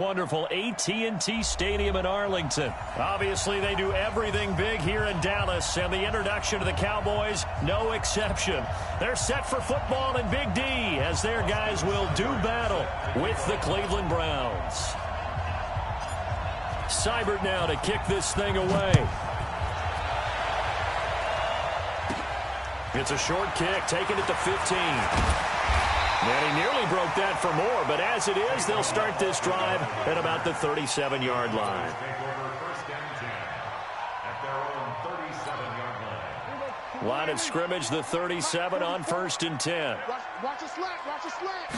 Wonderful AT&T Stadium in Arlington. Obviously, they do everything big here in Dallas, and the introduction to the Cowboys, no exception. They're set for football in Big D as their guys will do battle with the Cleveland Browns. Seibert now to kick this thing away. It's a short kick, taking it to 15. And he nearly broke that for more, but as it is, they'll start this drive at about the 37-yard line. Line of scrimmage, the 37 on 1st and 10. Watch a slant, watch a slant.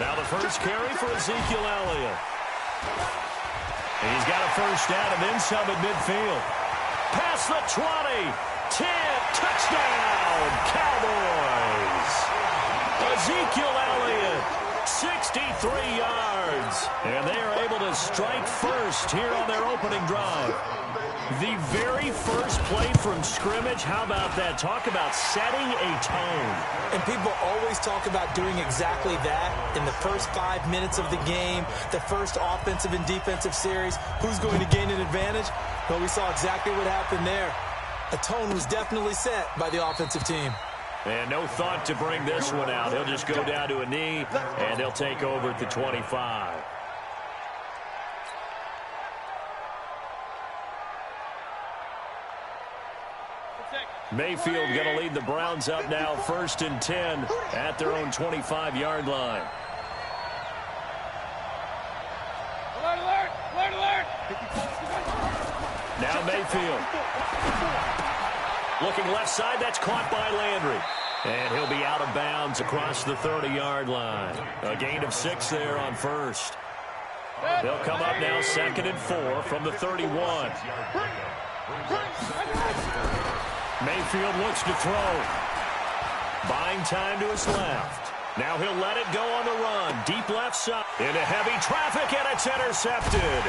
Now the first carry for Ezekiel Elliott. He's got a first down and then some at midfield. Past the 20, 10, touchdown, Cowboys. Ezekiel Elliott, 63 yards. And they are able to strike first here on their opening drive. The very first play from scrimmage, how about that? Talk about setting a tone. And people always talk about doing exactly that in the first 5 minutes of the game, the first offensive and defensive series. Who's going to gain an advantage? Well, we saw exactly what happened there. A tone was definitely set by the offensive team. And no thought to bring this one out. He'll just go down to a knee, and they'll take over at the 25. Mayfield going to lead the Browns up now, 1st and 10 at their own 25-yard line. Alert, alert, alert, alert. Now Mayfield. Looking left side, that's caught by Landry. And he'll be out of bounds across the 30-yard line. A gain of 6 there on first. They'll come up now 2nd and 4 from the 31. Mayfield looks to throw. Buying time to his left. Now he'll let it go on the run. Deep left side. Into heavy traffic, and it's intercepted.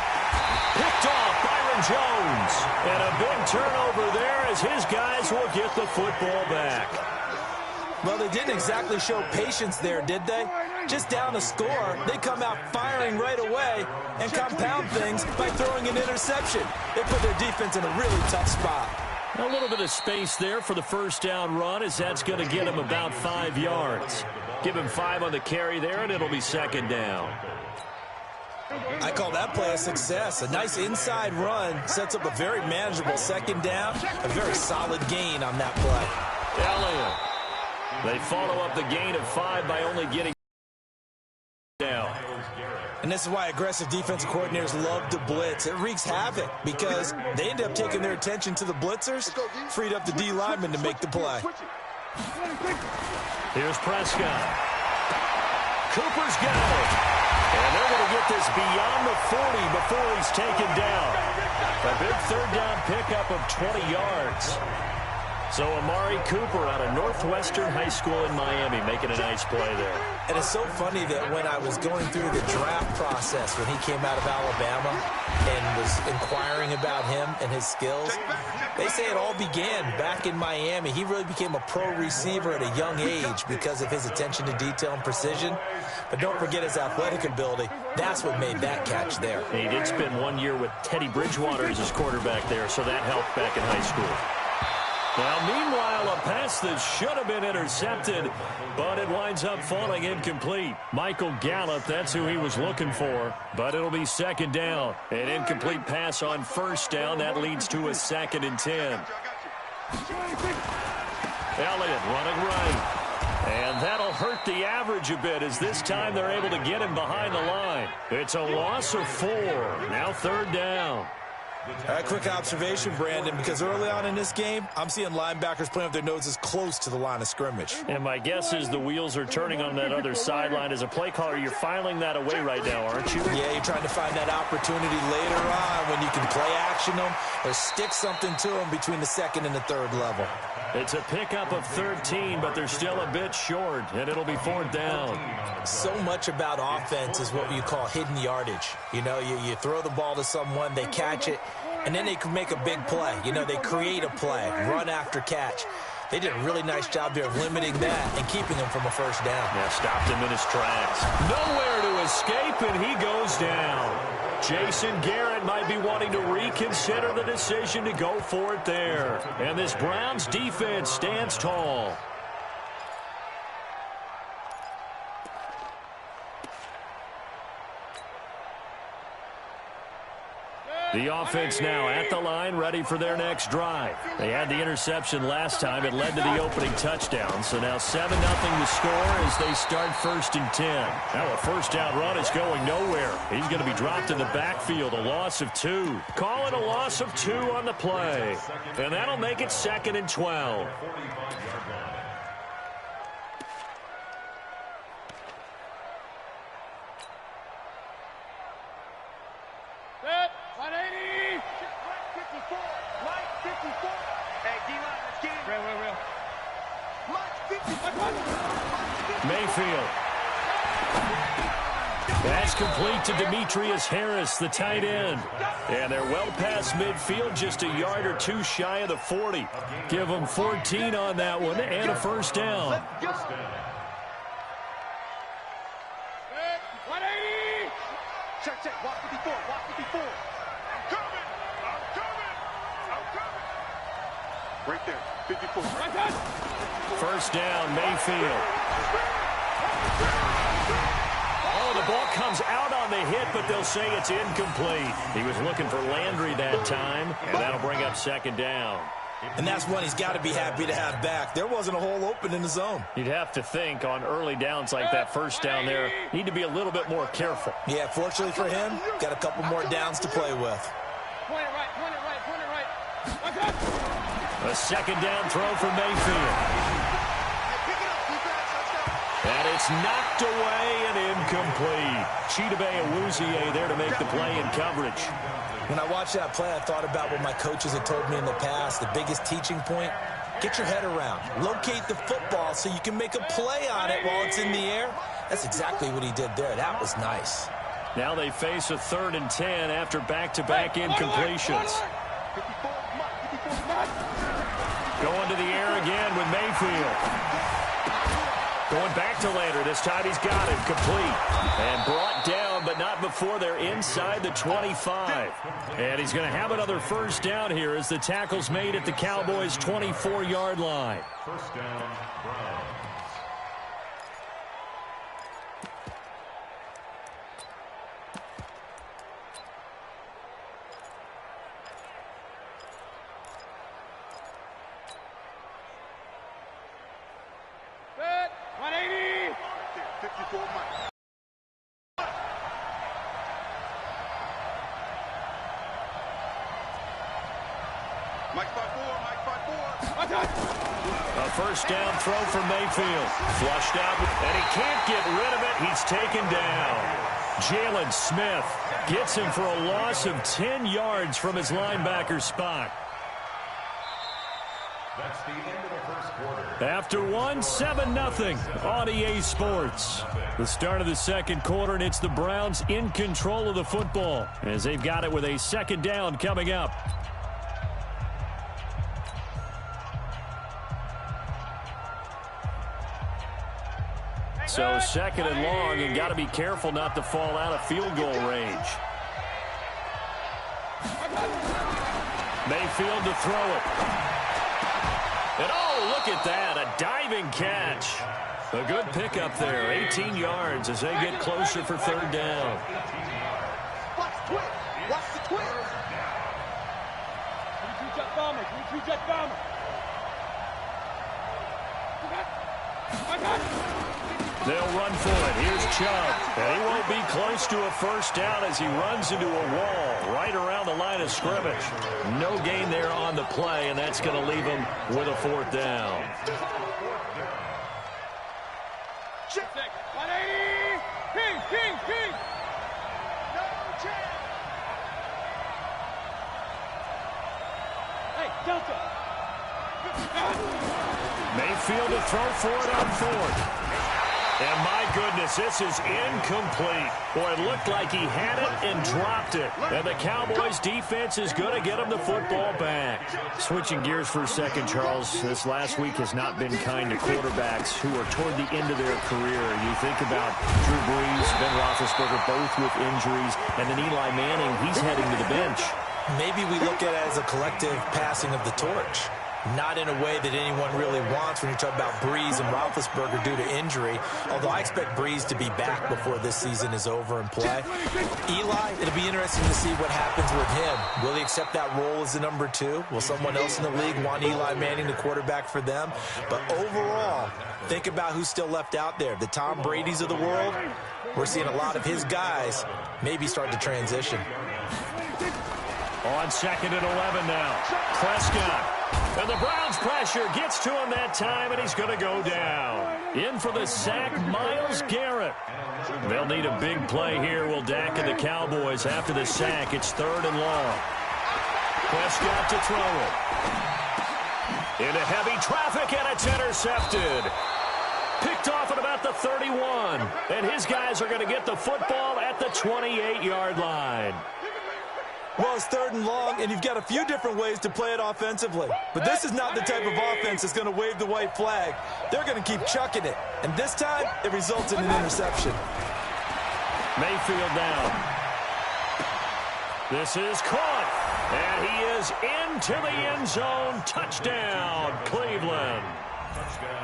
Picked off Byron Jones. And a big turnover there as his guys will get the football back. Well, they didn't exactly show patience there, did they? Just down a score, they come out firing right away and compound things by throwing an interception. They put their defense in a really tough spot. A little bit of space there for the first down run, as that's going to get him about 5 yards. Give him 5 on the carry there, and it'll be 2nd down. I call that play a success. A nice inside run sets up a very manageable 2nd down. A very solid gain on that play. Elliott. They follow up the gain of 5 by only getting down. And this is why aggressive defensive coordinators love to blitz. It wreaks havoc because they end up taking their attention to the blitzers, freed up the D lineman to make the play. Here's Prescott. Cooper's got it. And they're going to get this beyond the 40 before he's taken down. A big 3rd down pickup of 20 yards. So Amari Cooper out of Northwestern High School in Miami making a nice play there. And it's so funny that when I was going through the draft process when he came out of Alabama and was inquiring about him and his skills, they say it all began back in Miami. He really became a pro receiver at a young age because of his attention to detail and precision. But don't forget his athletic ability. That's what made that catch there. He did spend 1 year with Teddy Bridgewater as his quarterback there, so that helped back in high school. Now, meanwhile, a pass that should have been intercepted, but it winds up falling incomplete. Michael Gallup, that's who he was looking for, but it'll be 2nd down. An incomplete pass on 1st down. That leads to a 2nd and 10. Elliott running right. And that'll hurt the average a bit as this time they're able to get him behind the line. It's a loss of 4. Now 3rd down. Quick observation, Brandon, because early on in this game, I'm seeing linebackers playing with their noses close to the line of scrimmage. And my guess is the wheels are turning on that other sideline. As a play caller, you're filing that away right now, aren't you? Yeah, you're trying to find that opportunity later on when you can play action them or stick something to them between the 2nd and the 3rd level. It's a pickup of 13, but they're still a bit short, and it'll be 4th down. So much about offense is what you call hidden yardage. You know, you throw the ball to someone, they catch it, and then they can make a big play. You know, they create a play, run after catch. They did a really nice job there of limiting that and keeping him from a 1st down. Yeah, stopped him in his tracks. Nowhere to escape, and he goes down. Jason Garrett might be wanting to reconsider the decision to go for it there. And this Browns defense stands tall. The offense now at the line, ready for their next drive. They had the interception last time. It led to the opening touchdown. So now 7-0 the score as they start 1st and 10. Now a first down run is going nowhere. He's going to be dropped in the backfield, a loss of 2. Call it a loss of 2 on the play. And that'll make it 2nd and 12. Mayfield. That's complete to Demetrius Harris, the tight end. And they're well past midfield, just a yard or 2 shy of the 40. Give them 14 on that one and a first down. 180. Check. Walk 54. Walk 54. I'm coming. Right there. 54. Right. First down, Mayfield. Oh, the ball comes out on the hit, but they'll say it's incomplete. He was looking for Landry that time, and that'll bring up 2nd down. And that's one he's got to be happy to have back. There wasn't a hole open in the zone. You'd have to think on early downs like that first down there, need to be a little bit more careful. Yeah, fortunately for him, got a couple more downs to play with. Point it right. A 2nd down throw for Mayfield. And it's knocked away and incomplete. Chidobe Awuzie there to make the play in coverage. When I watched that play, I thought about what my coaches had told me in the past. The biggest teaching point, get your head around. Locate the football so you can make a play on it while it's in the air. That's exactly what he did there. That was nice. Now they face a 3rd and 10 after back-to-back incompletions. Going to the air again with Mayfield. Going back to Landry. This time he's got it. Complete. And brought down, but not before they're inside the 25. And he's going to have another first down here as the tackle's made at the Cowboys' 24-yard line. First down, Browns. A first down throw for Mayfield. Flushed out, and he can't get rid of it. He's taken down. Jalen Smith gets him for a loss of 10 yards from his linebacker spot. That's the end of the first quarter. After 7-0 on EA Sports. The start of the second quarter, and it's the Browns in control of the football as they've got it with a 2nd down coming up. So 2nd and long, and got to be careful not to fall out of field goal range. Mayfield to throw it. And oh, look at that, a diving catch. A good pickup there, 18 yards as they get closer for 3rd down. Watch the twist. Watch the twist. Jet bomber. Jet bomber. They'll run for it. Here's Chubb. And he won't be close to a first down as he runs into a wall right around the line of scrimmage. No gain there on the play, and that's going to leave him with a 4th down. Check. 180. King. No check. Hey, Delta. Mayfield to throw for it on 4th. And my goodness, this is incomplete. Boy, it looked like he had it and dropped it. And the Cowboys defense is going to get him the football back. Switching gears for a second, Charles, this last week has not been kind to quarterbacks who are toward the end of their career. You think about Drew Brees, Ben Roethlisberger, both with injuries, and then Eli Manning, he's heading to the bench. Maybe we look at it as a collective passing of the torch. Not in a way that anyone really wants when you talk about Brees and Roethlisberger due to injury, although I expect Brees to be back before this season is over and play. Eli, it'll be interesting to see what happens with him. Will he accept that role as the number 2? Will someone else in the league want Eli Manning the quarterback for them? But overall, think about who's still left out there. The Tom Brady's of the world, we're seeing a lot of his guys maybe start to transition. On 2nd and 11 now. Prescott. And the Browns pressure gets to him that time, and he's going to go down. In for the sack, Myles Garrett. They'll need a big play here, will Dak and the Cowboys. After the sack, it's 3rd and long. Prescott to throw it. Into heavy traffic, and it's intercepted. Picked off at about the 31. And his guys are going to get the football at the 28-yard line. Well, it's 3rd and long, and you've got a few different ways to play it offensively. But this is not the type of offense that's going to wave the white flag. They're going to keep chucking it. And this time, it results in an interception. Mayfield down. This is caught. And he is into the end zone. Touchdown, Cleveland.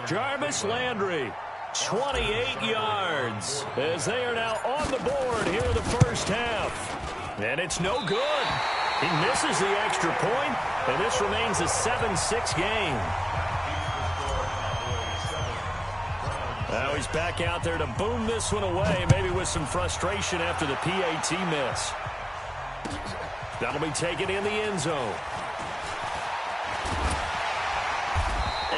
Jarvis Landry, 28 yards, as they are now on the board here in the first half. And it's no good. He misses the extra point, and this remains a 7-6 game. Now he's back out there to boom this one away, maybe with some frustration after the PAT miss. That'll be taken in the end zone.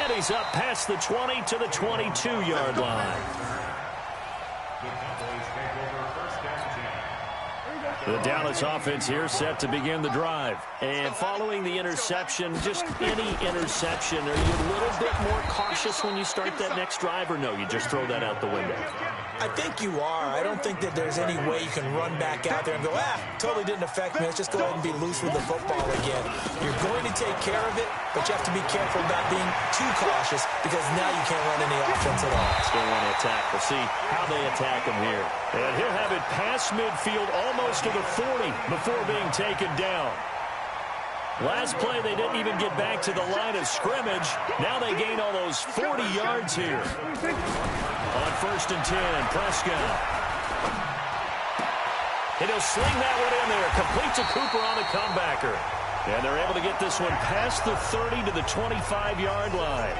And he's up past the 20 to the 22-yard line. The Dallas offense here set to begin the drive. And following the interception, just any interception, are you a little bit more cautious when you start that next drive, or no, you just throw that out the window? I think you are. I don't think that there's any way you can run back out there and go, totally didn't affect me. Let's just go ahead and be loose with the football again. You're going to take care of it, but you have to be careful about being too cautious because now you can't run any offense at all. Still want to attack. We'll see how they attack him here. And he'll have it past midfield almost to the 40 before being taken down. Last play, they didn't even get back to the line of scrimmage. Now they gain all those 40 yards here. On 1st and 10, Prescott. And he'll sling that one in there. Complete to Cooper on the comebacker. And they're able to get this one past the 30 to the 25-yard line.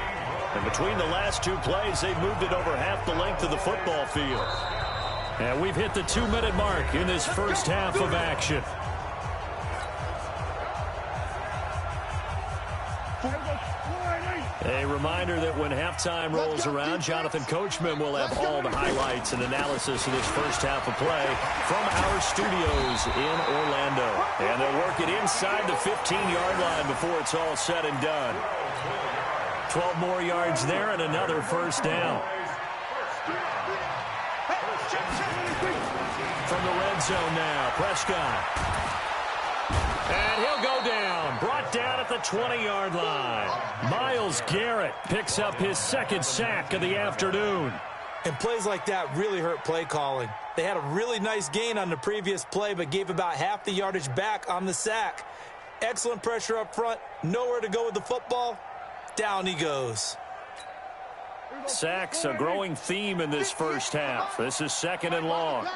And between the last 2 plays, they've moved it over half the length of the football field. And we've hit the 2-minute mark in this first half of action. A reminder that when halftime rolls around, Jonathan Coachman will have all the highlights and analysis of this first half of play from our studios in Orlando. And they'll work it inside the 15-yard line before it's all said and done. 12 more yards there and another first down. From the red zone now, Prescott. And he'll go down, brought down at the 20-yard line. Myles Garrett picks up his 2nd sack of the afternoon. And plays like that really hurt play calling. They had a really nice gain on the previous play, but gave about half the yardage back on the sack. Excellent pressure up front, nowhere to go with the football. Down he goes. Sacks, a growing theme in this first half. This is 2nd and long.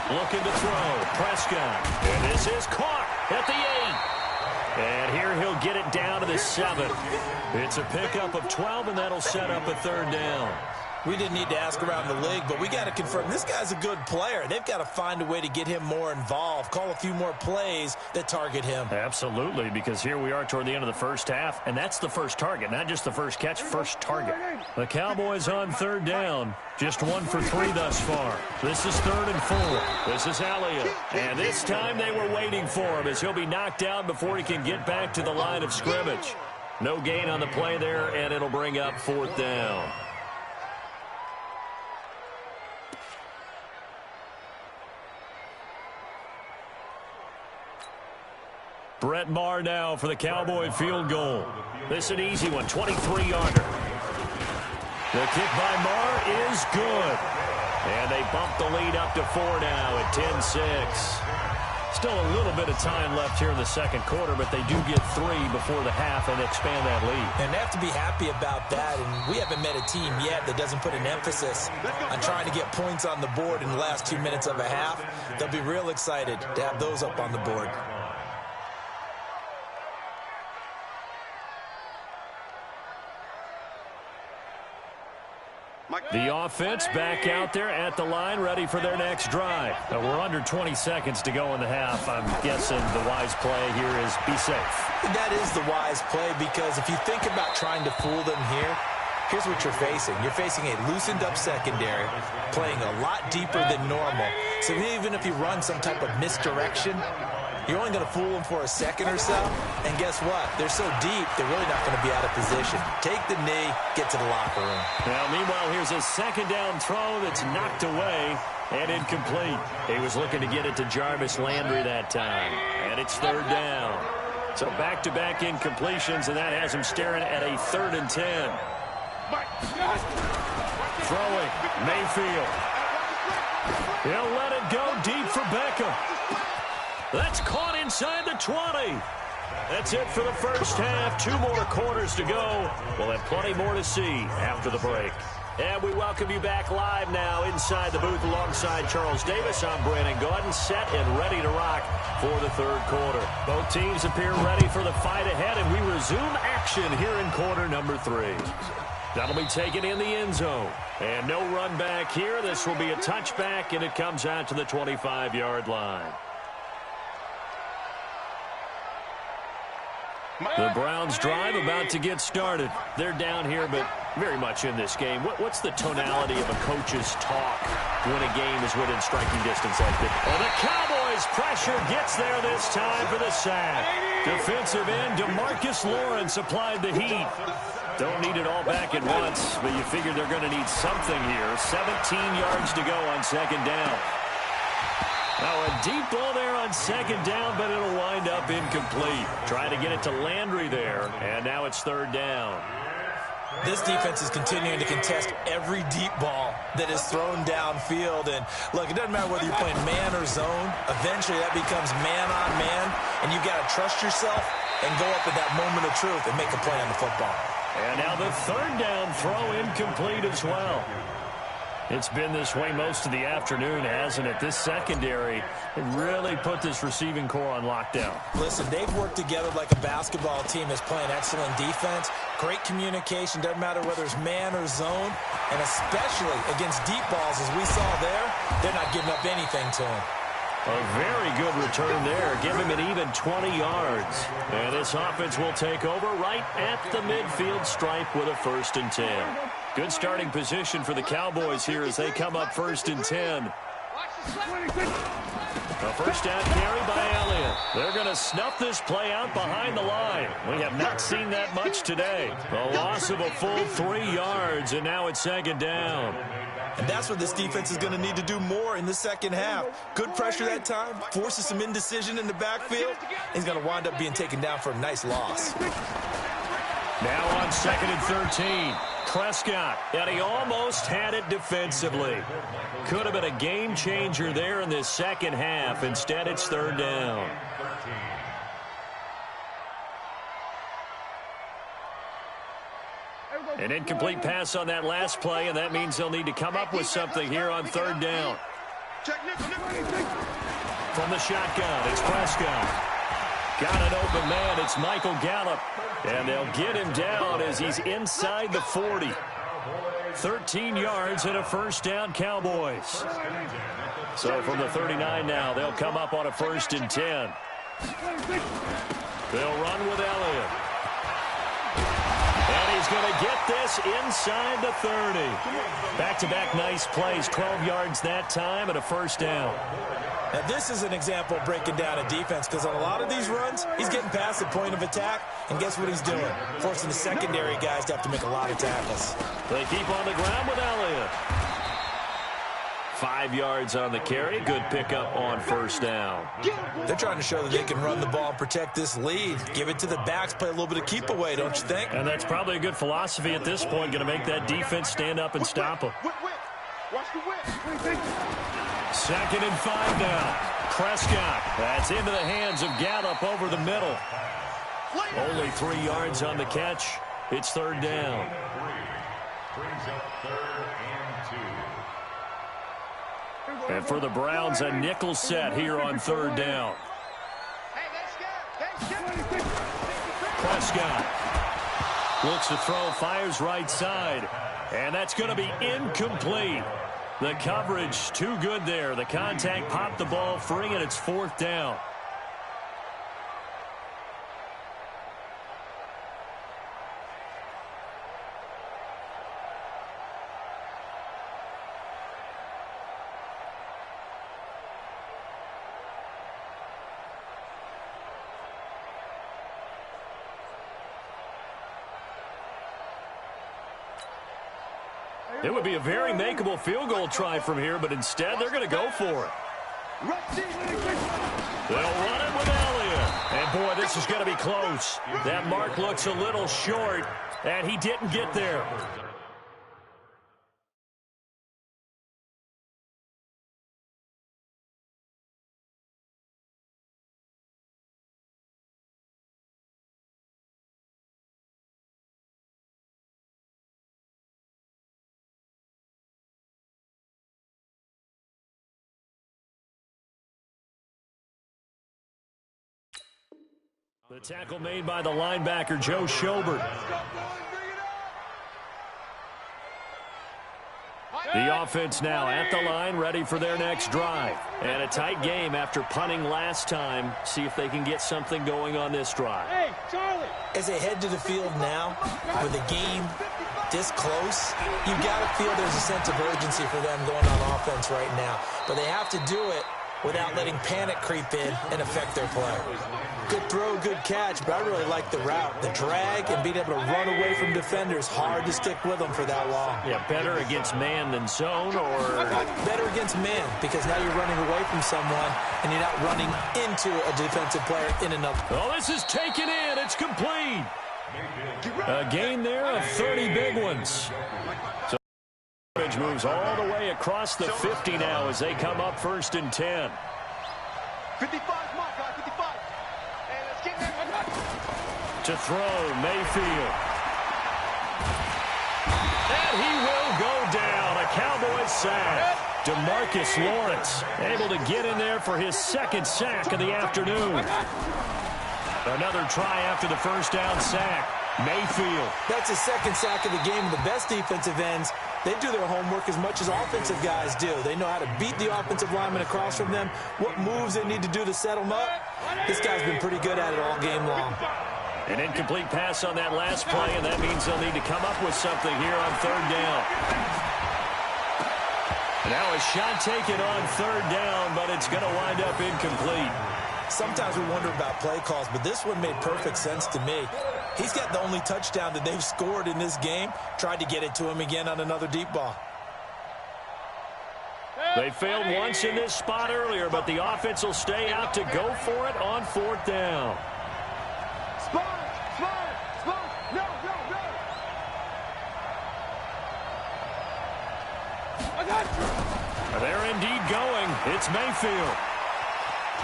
Looking to throw. Prescott. And this is caught at the 8. And here he'll get it down to the 7. It's a pickup of 12, and that'll set up a 3rd down. We didn't need to ask around the league, but we got to confirm this guy's a good player. They've got to find a way to get him more involved, call a few more plays that target him. Absolutely, because here we are toward the end of the first half, and that's the first target, not just the first catch, first target. The Cowboys on third down, just 1 for 3 thus far. This is 3rd and 4. This is Elliott, and this time they were waiting for him as he'll be knocked down before he can get back to the line of scrimmage. No gain on the play there, and it'll bring up 4th down. Brett Maher now for the Cowboy field goal. This is an easy one, 23-yarder. The kick by Maher is good. And they bump the lead up to 4 now at 10-6. Still a little bit of time left here in the second quarter, but they do get 3 before the half and expand that lead. And they have to be happy about that, and we haven't met a team yet that doesn't put an emphasis on trying to get points on the board in the last 2 minutes of a half. They'll be real excited to have those up on the board. The offense back out there at the line, ready for their next drive. We're under 20 seconds to go in the half. I'm guessing the wise play here is be safe. That is the wise play, because if you think about trying to fool them here, here's what you're facing. You're facing a loosened up secondary, playing a lot deeper than normal. So even if you run some type of misdirection, you're only going to fool them for a second or so. And guess what? They're so deep, they're really not going to be out of position. Take the knee, get to the locker room. Now, meanwhile, here's a second down throw that's knocked away and incomplete. He was looking to get it to Jarvis Landry that time. And it's 3rd down. So back-to-back incompletions, and that has him staring at a 3rd and 10. Throwing, Mayfield. He'll let it go deep for Beckham. That's caught inside the 20. That's it for the first half. 2 more quarters to go. We'll have plenty more to see after the break. And we welcome you back live now inside the booth alongside Charles Davis. I'm Brandon Gaudin, set and ready to rock for the 3rd quarter. Both teams appear ready for the fight ahead, and we resume action here in quarter number 3. That'll be taken in the end zone. And no run back here. This will be a touchback, and it comes out to the 25-yard line. The Browns drive about to get started. They're down here, but very much in this game. What's the tonality of a coach's talk when a game is within striking distance like this? Well, the Cowboys' pressure gets there this time for the sack. Defensive end DeMarcus Lawrence applied the heat. Don't need it all back at once, but you figure they're going to need something here. 17 yards to go on 2nd down. Now a deep ball there on 2nd down, but it'll wind up incomplete. Trying to get it to Landry there, and now it's 3rd down. This defense is continuing to contest every deep ball that is thrown downfield. And look, it doesn't matter whether you're playing man or zone. Eventually that becomes man on man, and you've got to trust yourself and go up at that moment of truth and make a play on the football. And now the 3rd down throw incomplete as well. It's been this way most of the afternoon, hasn't it? This secondary really put this receiving core on lockdown. Listen, they've worked together like a basketball team that's playing excellent defense. Great communication, doesn't matter whether it's man or zone. And especially against deep balls, as we saw there, they're not giving up anything to him. A very good return there. Give him an even 20 yards. And this offense will take over right at the midfield stripe with a 1st and 10. Good starting position for the Cowboys here as they come up 1st and 10. A first down carry by Elliott. They're going to snuff this play out behind the line. We have not seen that much today. A loss of a full 3 yards, and now it's 2nd down. And that's what this defense is going to need to do more in the second half. Good pressure that time, forces some indecision in the backfield. He's going to wind up being taken down for a nice loss. Now on 2nd and 13. Prescott, and he almost had it defensively. Could have been a game changer there in this second half. Instead, it's 3rd down. An incomplete pass on that last play, and that means they'll need to come up with something here on 3rd down. From the shotgun, it's Prescott. Got an open man. It's Michael Gallup. And they'll get him down as he's inside the 40. 13 yards and a first down, Cowboys. So from the 39 now, they'll come up on a 1st and 10. They'll run with Elliott. And he's going to get this inside the 30. Back-to-back nice plays, 12 yards that time and a first down. Now, this is an example of breaking down a defense because on a lot of these runs, he's getting past the point of attack, and guess what he's doing? Forcing the secondary guys to have to make a lot of tackles. They keep on the ground with Elliott. 5 yards on the carry. Good pickup on first down. They're trying to show that they can run the ball and protect this lead. Give it to the backs, play a little bit of keep away, don't you think? And that's probably a good philosophy at this point, going to make that defense stand up and stop them. Watch the whip. 2nd and 5 now. Prescott. That's into the hands of Gallup over the middle. Only 3 yards on the catch. It's 3rd down. Brings up 3rd and 2. And for the Browns, a nickel set here on 3rd down. Prescott looks to throw, fires right side. And that's going to be incomplete. The coverage too good there. The contact popped the ball free, and it's 4th down. It would be a very makeable field goal try from here, but instead they're going to go for it. They'll run it with Elliott. And, boy, this is going to be close. That mark looks a little short, and he didn't get there. The tackle made by the linebacker, Joe Schobert. The offense now at the line, ready for their next drive. And a tight game after punting last time. See if they can get something going on this drive. Hey, Charlie! As they head to the field now, with the game this close, you got to feel there's a sense of urgency for them going on offense right now. But they have to do it without letting panic creep in and affect their play. Good throw, good catch, but I really like the route. The drag and being able to run away from defenders, hard to stick with them for that long. Yeah, better against man than zone, or better against man, because now you're running away from someone and you're not running into a defensive player in another. Oh, this is taken in. It's complete. A gain there of 30 big ones. So moves all the way across the 50 now as they come up 1st and 10. 55, come on, guys, 55. Hey, let's get there. To throw, Mayfield. And he will go down. A Cowboys sack. DeMarcus Lawrence able to get in there for his 2nd sack of the afternoon. Another try after the 1st down sack. Mayfield. That's his 2nd sack of the game. The best defensive ends, they do their homework as much as offensive guys do. They know how to beat the offensive lineman across from them, what moves they need to do to set them up. This guy's been pretty good at it all game long. An incomplete pass on that last play, and that means they'll need to come up with something here on 3rd down. Now a shot taken on 3rd down, but it's going to wind up incomplete. Sometimes we wonder about play calls, but this one made perfect sense to me. He's got the only touchdown that they've scored in this game. Tried to get it to him again on another deep ball. They failed once in this spot earlier, but the offense will stay out to go for it on 4th down. Spot, no. I got you. They're indeed going. It's Mayfield.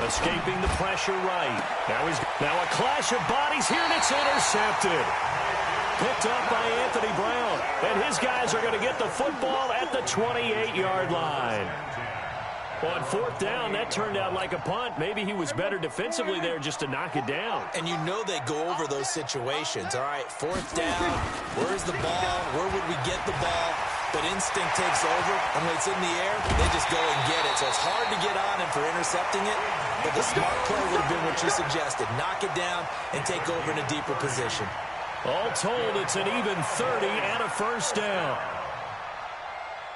Escaping the pressure right. Now a clash of bodies here, and it's intercepted. Picked up by Anthony Brown. And his guys are going to get the football at the 28-yard line. On fourth down, that turned out like a punt. Maybe he was better defensively there just to knock it down. And you know they go over those situations. All right, fourth down, where's the ball? Where would we get the ball? But instinct takes over, and when it's in the air, they just go and get it. So it's hard to get on him for intercepting it, but the smart play would have been what you suggested. Knock it down and take over in a deeper position. All told, it's an even 30 and a first down.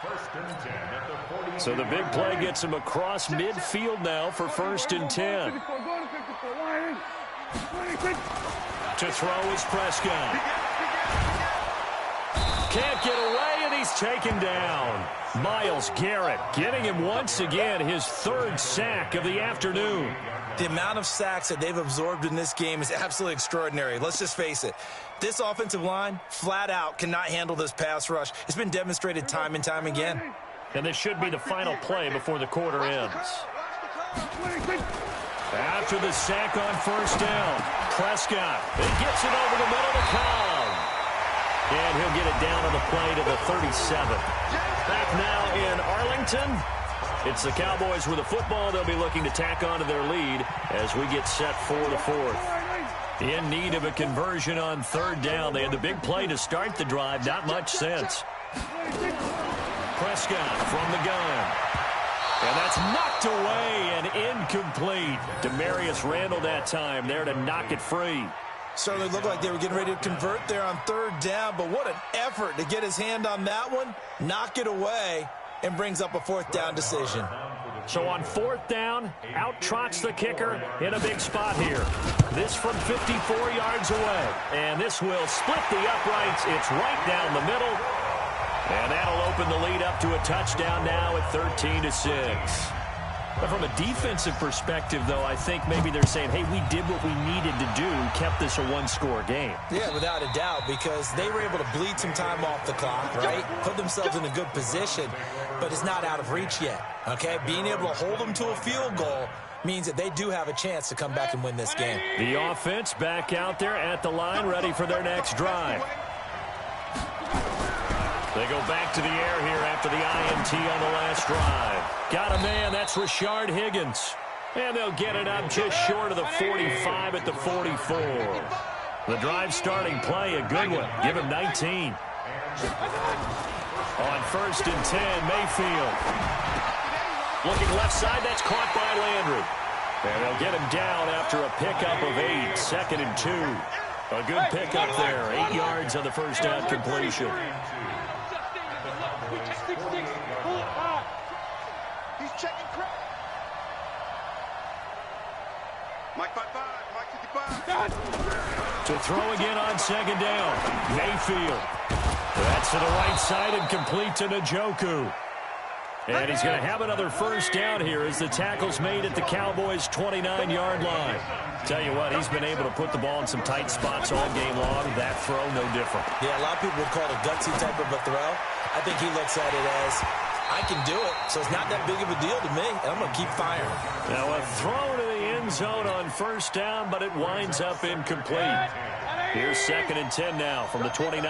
First and 10 at the 40. So the big play gets him across midfield now for first and 10. To throw is Prescott. Can't get away, and he's taken down. Myles Garrett getting him once again his third sack of the afternoon. The amount of sacks that they've absorbed in this game is absolutely extraordinary. Let's just face it. This offensive line, flat out, cannot handle this pass rush. It's been demonstrated time and time again. And this should be the final play before the quarter ends. After the sack on first down, Prescott, it gets it over the middle to Cobb. And he'll get it down on the play to the 37. Back now in Arlington. It's the Cowboys with the football. They'll be looking to tack on to their lead as we get set for the fourth. In need of a conversion on third down. They had the big play to start the drive. Not much sense. Prescott from the gun. And that's knocked away and incomplete. Demarius Randall that time there to knock it free. Certainly looked like they were getting ready to convert there on third down, but what an effort to get his hand on that one, knock it away, and brings up a fourth down decision. So on fourth down, out trots the kicker in a big spot here. This from 54 yards away. And this will split the uprights. It's right down the middle. And that'll open the lead up to a touchdown now at 13-6. But from a defensive perspective, though, I think maybe they're saying, hey, we did what we needed to do, kept this a one-score game. Yeah, without a doubt, because they were able to bleed some time off the clock, right? Put themselves in a good position, but it's not out of reach yet, okay? Being able to hold them to a field goal means that they do have a chance to come back and win this game. The offense back out there at the line, ready for their next drive. They go back to the air here after the INT on the last drive. Got a man, that's Rashard Higgins. And they'll get it up just short of the 45 at the 44. The drive starting play, a good one. Give him 19. On first and 10, Mayfield. Looking left side, that's caught by Landry. And they'll get him down after a pickup of 8, second and 2. A good pickup there, 8 yards on the first down completion. He's checking credit. Mike 55, Mike 55. To throw again on second down, Mayfield. That's to the right side and complete to Njoku. And he's going to have another first down here as the tackle's made at the Cowboys' 29-yard line. Tell you what, he's been able to put the ball in some tight spots all game long. That throw, no different. Yeah, a lot of people would call it a gutsy type of a throw. I think he looks at it as, I can do it, so it's not that big of a deal to me, and I'm going to keep firing. Now a throw to the end zone on first down, but it winds up incomplete. Here's second and 10 now from the 29.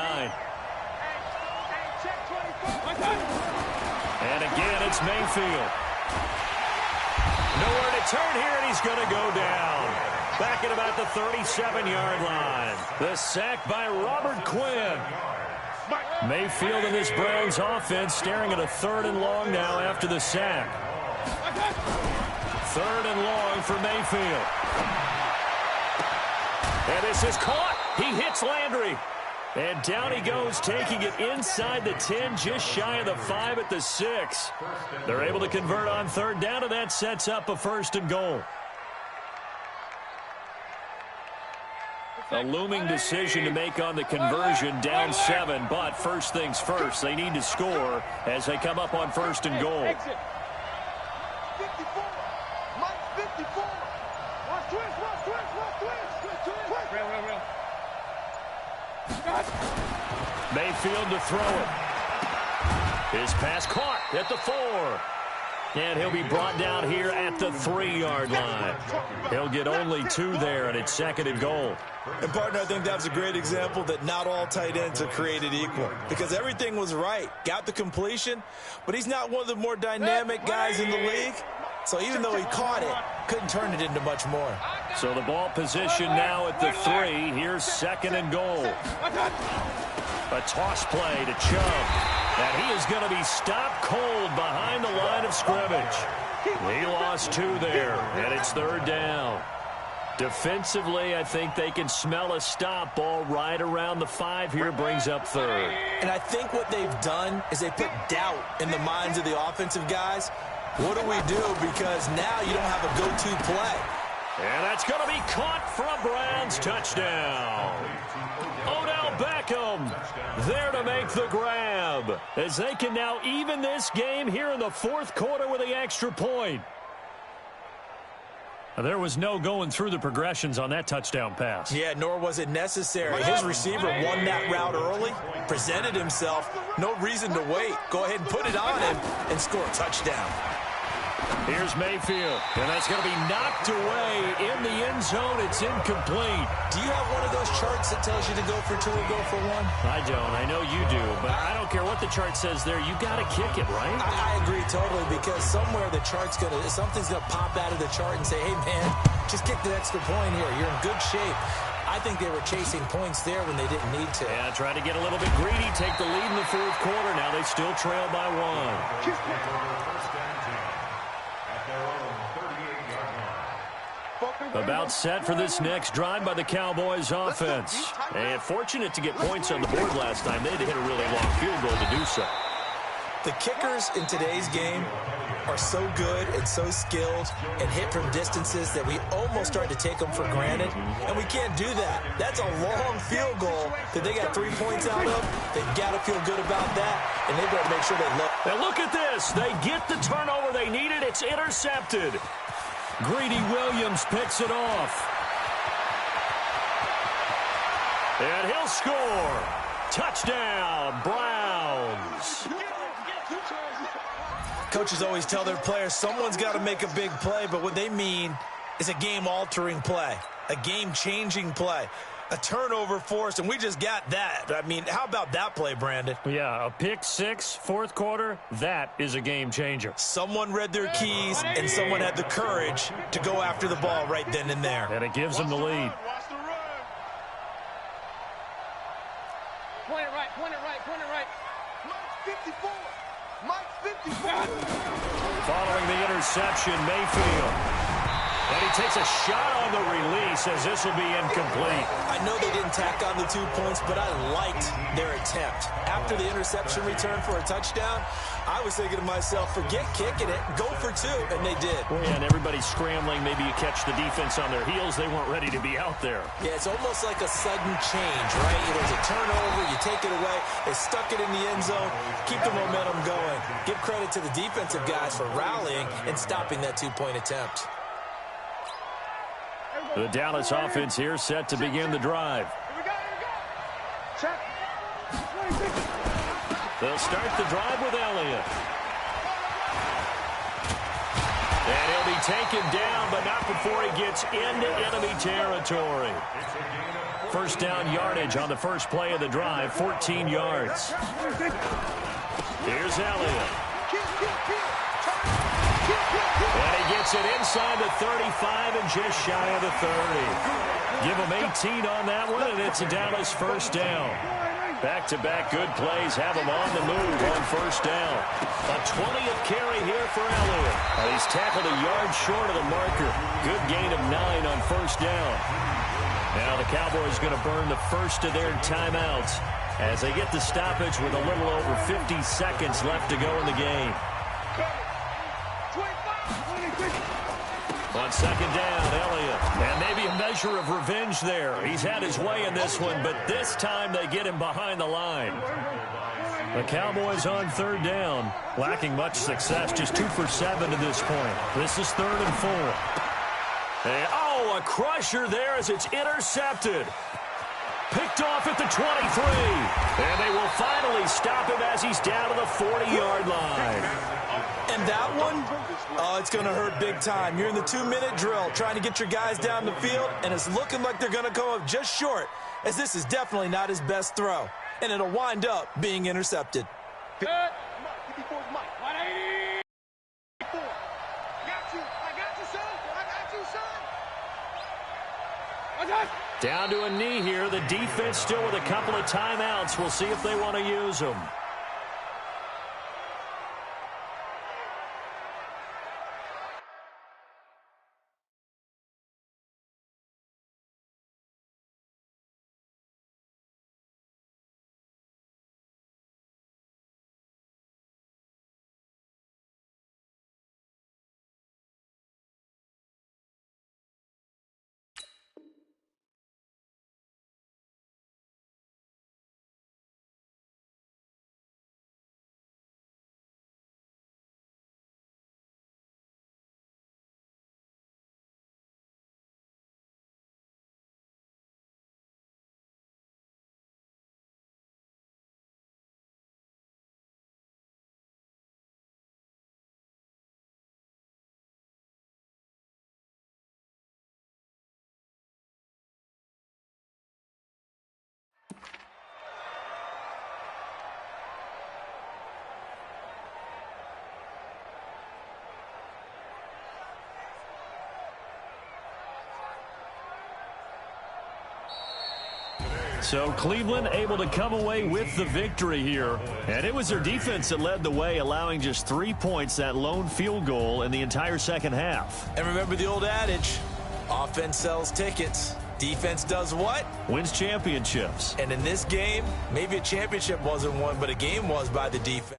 And again, it's Mayfield. Nowhere to turn here, and he's going to go down. Back at about the 37-yard line. The sack by Robert Quinn. Mayfield in this Browns offense staring at a third and long now after the sack. Third and long for Mayfield. And this is caught. He hits Landry. And down he goes, taking it inside the 10, just shy of the 5 at the 6. They're able to convert on third down, and that sets up a first and goal. A looming decision to make on the conversion, down 7, but first things first, they need to score as they come up on first and goal. 54. Mike 54. Watch twist, watch twist, watch twist. Twist. Real. Mayfield to throw it. His pass caught at the 4. And he'll be brought down here at the 3-yard line. He'll get only 2 there, and it's 2nd and goal. And, partner, I think that was a great example that not all tight ends are created equal, because everything was right. Got the completion, but he's not one of the more dynamic guys in the league. So even though he caught it, couldn't turn it into much more. So the ball position now at the 3. Here's 2nd and goal. A toss play to Chubb. And he is going to be stopped cold behind the line of scrimmage. He lost 2 there, and it's 3rd down. Defensively, I think they can smell a stop ball right around the 5 here, brings up 3rd. And I think what they've done is they put doubt in the minds of the offensive guys. What do we do? Because now you don't have a go-to play. And that's going to be caught for a Browns touchdown. Odell Beckham there to make the grab, as they can now even this game here in the 4th quarter with the extra point. There was no going through the progressions on that touchdown pass. Yeah, nor was it necessary. His receiver won that route early, presented himself. No reason to wait. Go ahead and put it on him and score a touchdown. Here's Mayfield, and that's going to be knocked away in the end zone. It's incomplete. Do you have one of those charts that tells you to go for 2 or go for 1? I don't. I know you do, but I don't care what the chart says there. You got to kick it, right? I agree totally, because somewhere the chart's something's going to pop out of the chart and say, hey, man, just kick the extra point here. You're in good shape. I think they were chasing points there when they didn't need to. Yeah, try to get a little bit greedy, take the lead in the 4th quarter. Now they still trail by 1. About set for this next drive by the Cowboys offense. And fortunate to get points on the board last time. They had to hit a really long field goal to do so. The kickers in today's game are so good and so skilled and hit from distances that we almost start to take them for granted, and we can't do that. That's a long field goal that they got 3 points out of. They've got to feel good about that, and they've got to make sure they look. Now look at this. They get the turnover they needed. It's intercepted. Greedy Williams picks it off. And he'll score. Touchdown, Browns. Coaches always tell their players someone's got to make a big play, but what they mean is a game-altering play, a game-changing play, a turnover forced, and we just got that. I mean, how about that play, Brandon? Yeah, a pick 6, 4th quarter, that is a game changer. Someone read their keys, and someone had the courage to go after the ball right then and there. And it gives them the lead. Point it right, point it right, point it right. Mike 54. Mike 54. Following the interception, Mayfield. And he takes a shot on the release, as this will be incomplete. I know they didn't tack on the 2 points, but I liked their attempt. After the interception return for a touchdown, I was thinking to myself, forget kicking it, go for 2, and they did. Yeah, and everybody's scrambling. Maybe you catch the defense on their heels. They weren't ready to be out there. Yeah, it's almost like a sudden change, right? There's a turnover, you take it away, they stuck it in the end zone, keep the momentum going. Give credit to the defensive guys for rallying and stopping that 2-point attempt. The Dallas offense here set to begin the drive. Here we go, here we go. Check. 26. They'll start the drive with Elliott. And he'll be taken down, but not before he gets into enemy territory. First down yardage on the first play of the drive, 14 yards. Here's Elliott. And he gets it inside the 35 and just shy of the 30. Give him 18 on that one, and it's a Dallas first down. Back-to-back good plays have him on the move on first down. A 20th carry here for Elliott. He's tackled a yard short of the marker. Good gain of 9 on first down. Now the Cowboys going to burn the first of their timeouts as they get the stoppage with a little over 50 seconds left to go in the game. On second down, Elliott. And maybe a measure of revenge there. He's had his way in this one, but this time they get him behind the line. The Cowboys on third down, lacking much success, just 2 for 7 to this point. This is 3rd and 4. And, a crusher there as it's intercepted. Picked off at the 23. And they will finally stop him as he's down to the 40-yard line. And that one, oh, it's going to hurt big time. You're in the 2-minute drill trying to get your guys down the field, and it's looking like they're going to go up just short, as this is definitely not his best throw. And it'll wind up being intercepted. Down to a knee here. The defense still with a couple of timeouts. We'll see if they want to use them. So Cleveland able to come away with the victory here. And it was their defense that led the way, allowing just 3 points, that lone field goal in the entire second half. And remember the old adage, offense sells tickets. Defense does what? Wins championships. And in this game, maybe a championship wasn't won, but a game was by the defense.